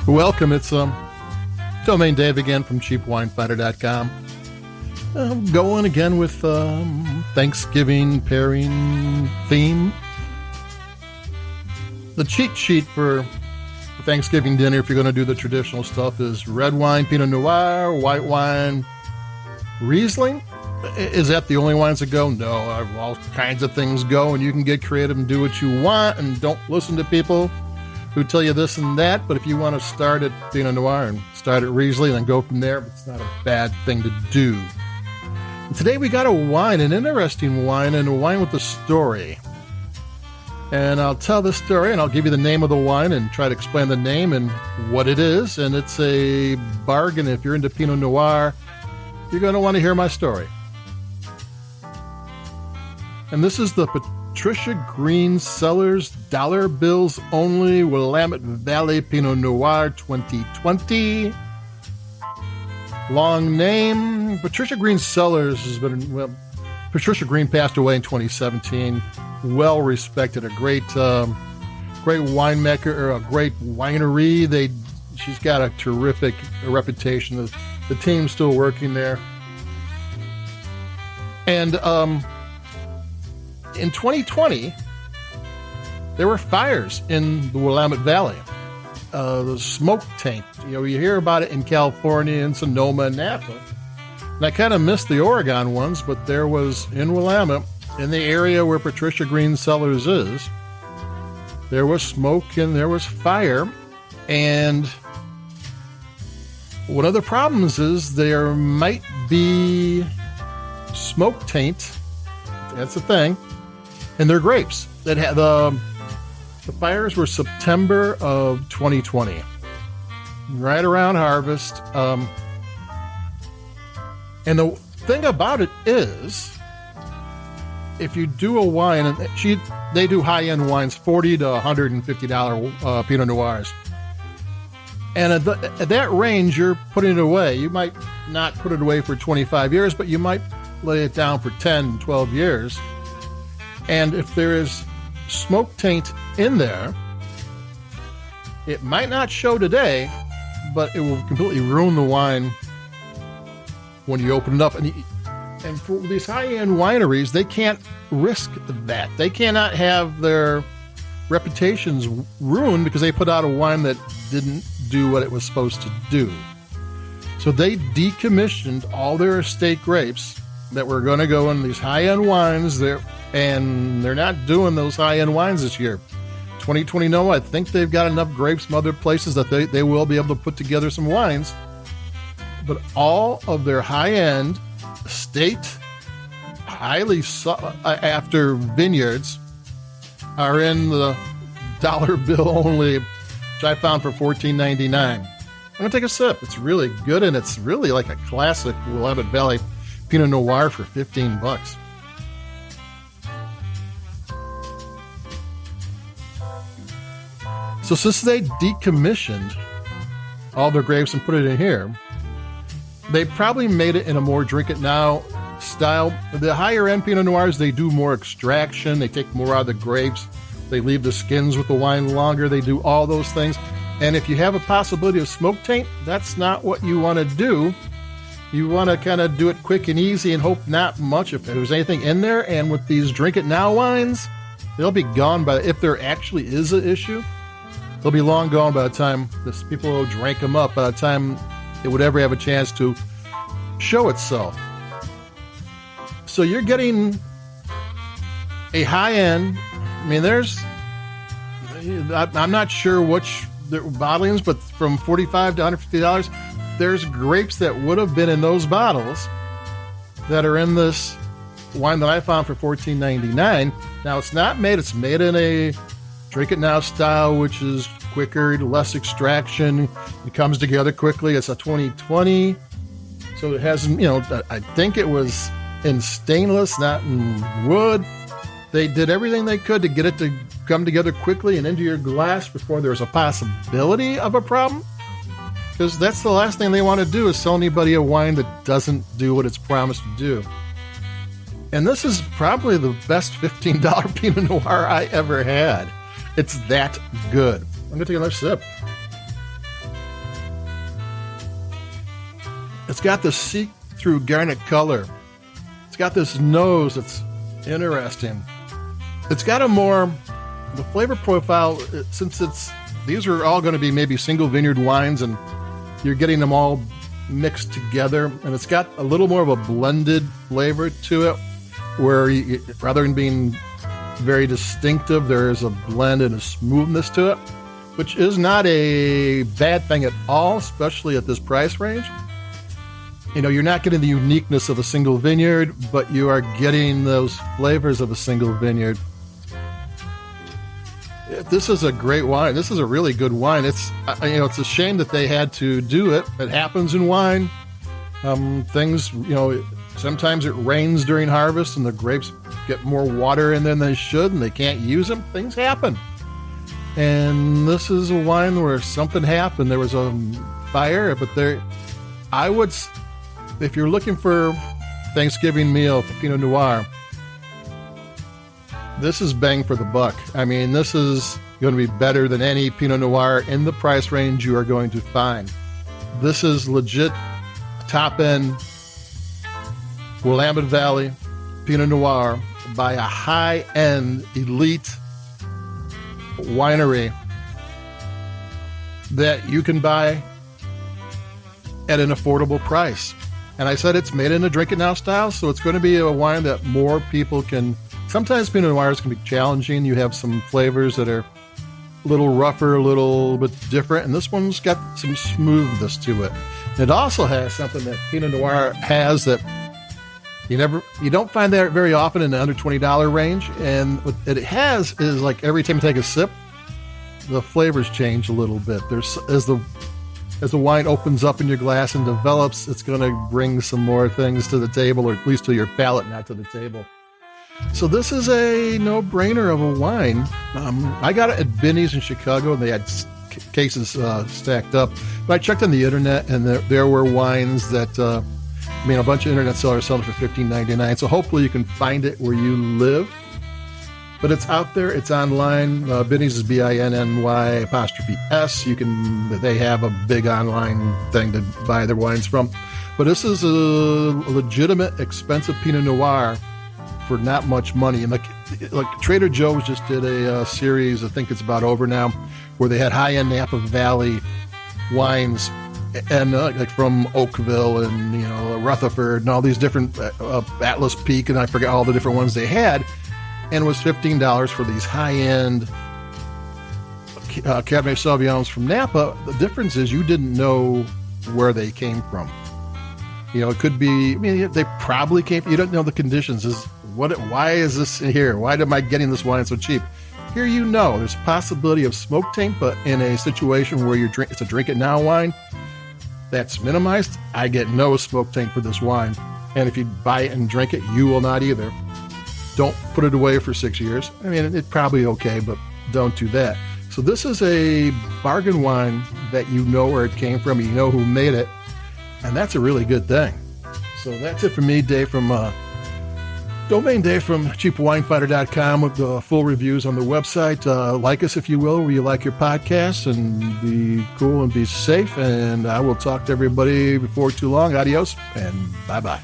Welcome. It's Domain Dave again from cheapwinefinder.com. Going again with Thanksgiving pairing theme. The cheat sheet for Thanksgiving dinner, if you're going to do the traditional stuff, is red wine, Pinot Noir, white wine, Riesling. Is that the only wines that go? No, all kinds of things go, and you can get creative and do what you want, and don't listen to people who tell you this and that. But if you want to start at Pinot Noir and start at Riesling and go from there, it's not a bad thing to do. And today we got a wine, an interesting wine, and a wine with a story. And I'll tell the story, and I'll give you the name of the wine and try to explain the name and what it is. And it's a bargain. If you're into Pinot Noir, you're going to want to hear my story. And this is the Patricia Green Cellars Dollar Bills Only Willamette Valley Pinot Noir 2020. Long name. Patricia Green Cellars has been, well, Patricia Green passed away in 2017. Well respected, a great winemaker, or a great winery. She's got a terrific reputation. The team's still working there. And in 2020, there were fires in the Willamette Valley. The smoke taint. You hear about it in California, in Sonoma, and Napa. And I kind of missed the Oregon ones, but there was in Willamette, in the area where Patricia Green Cellars is, there was smoke and there was fire. And one of the problems is there might be smoke taint. That's the thing. And their grapes that had the fires were September of 2020, right around harvest. And the thing about it is, if you do a wine, and they do high-end wines, $40 to $150 Pinot Noirs. And at that range, you're putting it away. You might not put it away for 25 years, but you might lay it down for 10, 12 years. And if there is smoke taint in there, it might not show today, but it will completely ruin the wine when you open it up. And for these high-end wineries, they can't risk that. They cannot have their reputations ruined because they put out a wine that didn't do what it was supposed to do. So they decommissioned all their estate grapes that were going to go in these high-end wines there, and they're not doing those high-end wines this year. 2020, no, I think they've got enough grapes from other places that they will be able to put together some wines. But all of their high-end estate, highly sought after vineyards, are in the dollar bill only, which I found for $14.99. I'm going to take a sip. It's really good, and it's really like a classic Willamette Valley Pinot Noir for $15. So since they decommissioned all their grapes and put it in here, they probably made it in a more drink it now style. The higher end Pinot Noirs, they do more extraction. They take more out of the grapes. They leave the skins with the wine longer. They do all those things. And if you have a possibility of smoke taint, that's not what you want to do. You want to kind of do it quick and easy and hope not much if there's anything in there. And with these drink it now wines, they'll be gone if there actually is an issue. They'll be long gone by the time people will drink them up, by the time it would ever have a chance to show itself. So you're getting a high-end, I'm not sure which bottlings, but from $45 to $150, there's grapes that would have been in those bottles that are in this wine that I found for $14.99. Now, it's made in a drink it now style, which is quicker, less extraction. It comes together quickly. It's a 2020. So it has, I think it was in stainless, not in wood. They did everything they could to get it to come together quickly and into your glass before there was a possibility of a problem. Because that's the last thing they want to do, is sell anybody a wine that doesn't do what it's promised to do. And this is probably the best $15 Pinot Noir I ever had. It's that good. I'm going to take another sip. It's got this see-through garnet color. It's got this nose that's interesting. It's got the flavor profile, since these are all going to be maybe single vineyard wines, and you're getting them all mixed together, and it's got a little more of a blended flavor to it, where rather than being very distinctive, there is a blend and a smoothness to it, which is not a bad thing at all, especially at this price range. You're not getting the uniqueness of a single vineyard, but you are getting those flavors of a single vineyard. This is a great wine. This is a really good wine. It's a shame that they had to do it. It happens in wine. Things, sometimes it rains during harvest and the grapes get more water in than they should and they can't use them. Things happen. And this is a wine where something happened. There was a fire, but if you're looking for Thanksgiving meal for Pinot Noir, this is bang for the buck. This is going to be better than any Pinot Noir in the price range you are going to find. This is legit top-end Willamette Valley Pinot Noir by a high-end elite winery that you can buy at an affordable price. And I said it's made in a drink it now style, so it's going to be a wine that more people can. Sometimes Pinot Noirs can be challenging. You have some flavors that are a little rougher, a little bit different, and this one's got some smoothness to it. It also has something that Pinot Noir has that you don't find that very often in the under $20 range. And what it has is, like, every time you take a sip, the flavors change a little bit. As the wine opens up in your glass and develops, it's going to bring some more things to the table, or at least to your palate, not to the table. So this is a no-brainer of a wine. I got it at Binny's in Chicago, and they had cases stacked up. But I checked on the internet, and there were wines that, a bunch of internet sellers selling for $15.99. So hopefully you can find it where you live. But it's out there. It's online. Binny's is BINNY''S. They have a big online thing to buy their wines from. But this is a legitimate, expensive Pinot Noir for not much money. And like Trader Joe's just did a series, I think it's about over now, where they had high-end Napa Valley wines, and like from Oakville and Rutherford and all these different Atlas Peak, and I forget all the different ones they had. And it was $15 for these high-end Cabernet Sauvignons from Napa. The difference is you didn't know where they came from. It could be, they probably came from, you don't know the conditions. Why is this here? Why am I getting this wine so cheap? Here there's a possibility of smoke taint, but in a situation where it's a drink it now wine, that's minimized. I get no smoke taint for this wine. And if you buy it and drink it, you will not either. Don't put it away for 6 years. It's probably okay, but don't do that. So this is a bargain wine that you know where it came from, you know who made it, and that's a really good thing. So that's it for me, Dave from Domain Dave from cheapwinefinder.com with the full reviews on the website. Like us, if you will, where you like your podcasts, and be cool and be safe. And I will talk to everybody before too long. Adios and bye-bye.